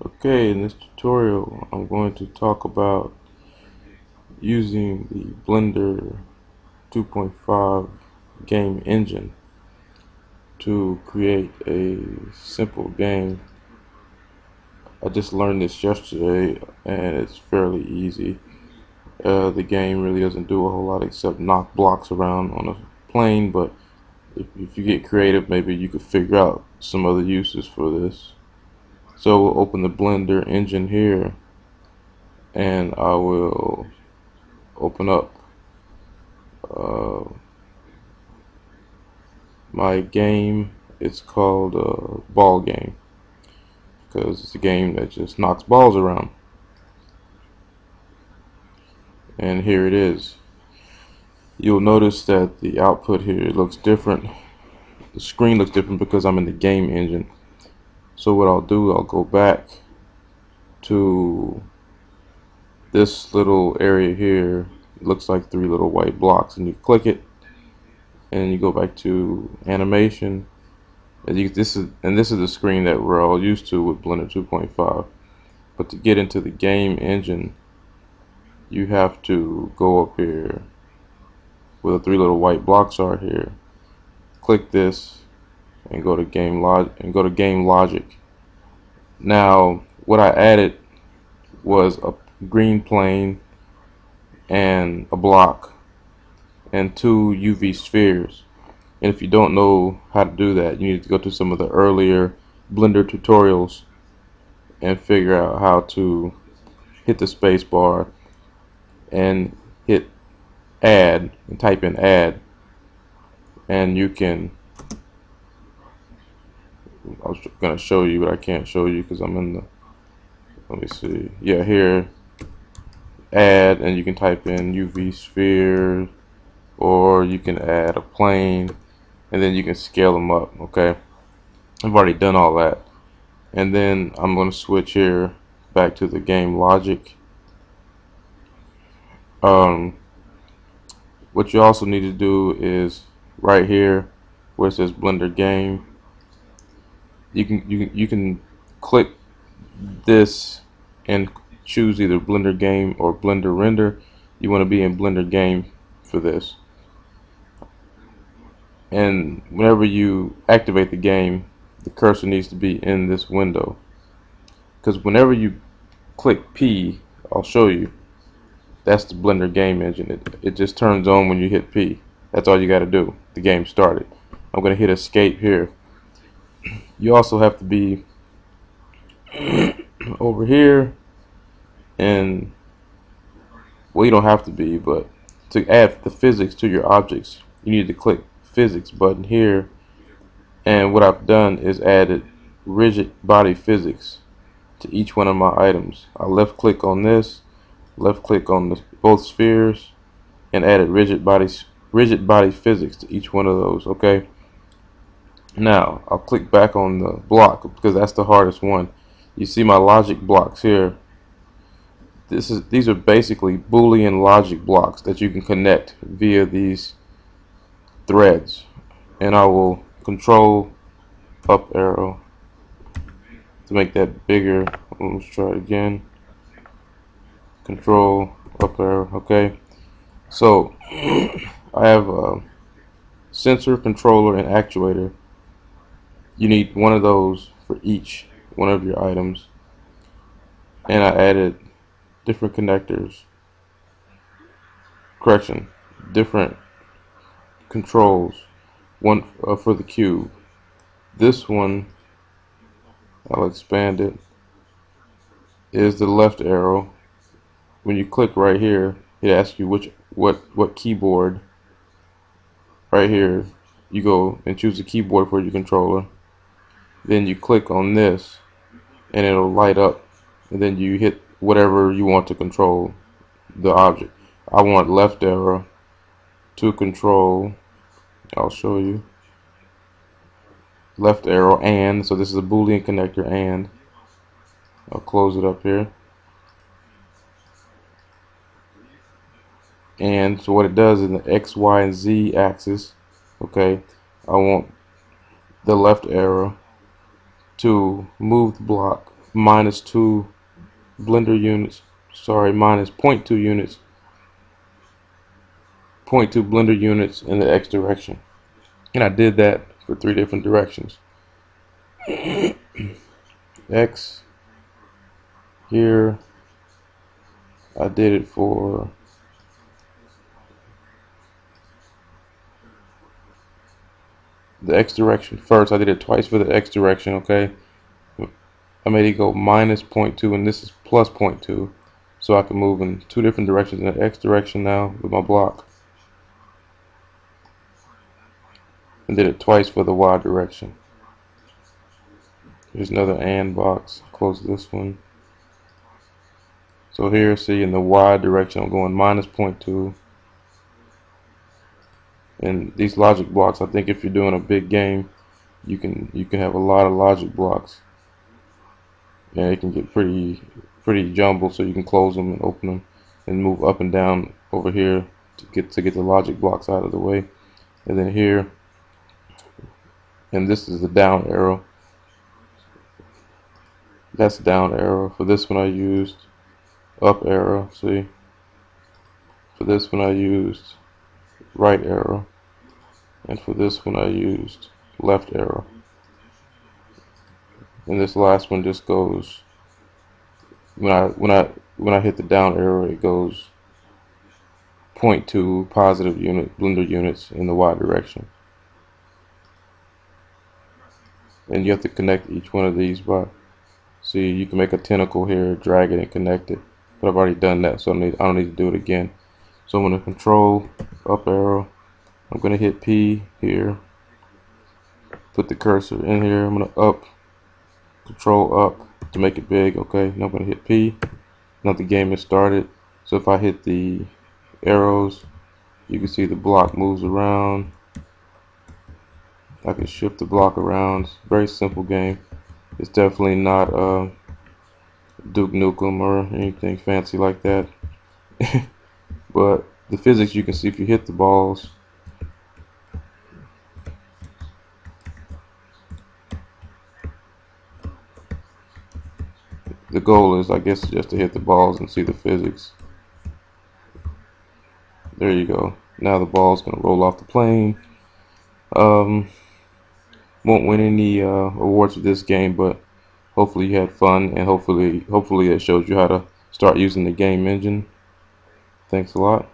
Okay, in this tutorial I'm going to talk about using the Blender 2.5 game engine to create a simple game. I just learned this yesterday and it's fairly easy. The game really doesn't do a whole lot except knock blocks around on a plane, but if you get creative, maybe you could figure out some other uses for this. So we'll open the Blender engine here and I will open up uh, my game. It's called Ball Game because it's a game that just knocks balls around. And here it is. You'll notice that the output here looks different. The screen looks different because I'm in the game engine. So what I'll do, I'll go back to this little area here. It looks like three little white blocks, and you click it and you go back to animation. This is the screen that we're all used to with Blender 2.5. But to get into the game engine, you have to go up here where the three little white blocks are here. Click this and go to game logic. Now, what I added was a green plane and a block and two UV spheres. And if you don't know how to do that, you need to go to some of the earlier Blender tutorials and figure out how to hit the space bar and hit add and type in add, and you can, I was gonna show you but I can't show you because I'm in the, let me see, yeah, here, add, and you can type in UV sphere, or you can add a plane, and then you can scale them up. Okay, I've already done all that. And then I'm going to switch here back to the game logic. What you also need to do is right here where it says Blender game, you can click this and choose either Blender game or Blender render. You want to be in Blender game for this, and whenever you activate the game, the cursor needs to be in this window, because whenever you click P, I'll show you, that's the Blender game engine. It just turns on when you hit P. That's all you got to do. The game started. I'm going to hit escape here. You also have to be over here, and well, you don't have to be, but to add the physics to your objects, you need to click physics button here. And what I've done is added rigid body physics to each one of my items. I left click on this, left click on both spheres, and added rigid body physics to each one of those. Okay, now I'll click back on the block because that's the hardest one. You see my logic blocks here. These are basically Boolean logic blocks that you can connect via these threads, and I will control up arrow to make that bigger. Let's try it again. Control up arrow. Okay, so I have a sensor, controller, and actuator. You need one of those for each one of your items, and I added different connectors, correction, different controls, one for the cube. This one, I'll expand it, is the left arrow. When you click right here, it asks you what keyboard. Right here, you go and choose the keyboard for your controller. Then you click on this, and it'll light up, and then you hit whatever you want to control the object. I want left arrow to control, I'll show you, left arrow and, so this is a Boolean connector and, I'll close it up here. And so what it does in the X, Y, and Z axis, okay, I want the left arrow to move the block minus 2 blender units, sorry, minus 0.2 units, 0.2 blender units in the X direction. And I did that for 3 different directions. X, here, I did it for the X direction first. I did it twice for the X direction, okay? I made it go minus 0.2 and this is plus 0.2. So I can move in 2 different directions in the X direction now with my block. And did it twice for the Y direction. Here's another AND box. Close this one. So here, see, in the Y direction, I'm going minus 0.2. And these logic blocks, I think if you're doing a big game, you can have a lot of logic blocks. Yeah, it can get pretty jumbled, so you can close them and open them and move up and down over here to get the logic blocks out of the way. And then here, and this is the down arrow. That's down arrow. For this one I used up arrow, see? For this one I used right arrow. And for this one I used left arrow. And this last one just goes when I hit the down arrow, it goes 0.2 positive blender units in the Y direction. And you have to connect each one of these by, see, you can make a tentacle here, drag it and connect it. But I've already done that, so I don't need to do it again. So I'm going to control up arrow. I'm going to hit P here. Put the cursor in here. I'm going to up, control up to make it big. Okay, now I'm going to hit P. Now the game is started. So if I hit the arrows, you can see the block moves around. I can shift the block around. Very simple game. It's definitely not Duke Nukem or anything fancy like that. But the physics, you can see if you hit the balls, the goal is, I guess, just to hit the balls and see the physics. There you go. Now the ball's gonna roll off the plane. Won't win any awards with this game, but hopefully you had fun, and hopefully it shows you how to start using the game engine. Thanks a lot.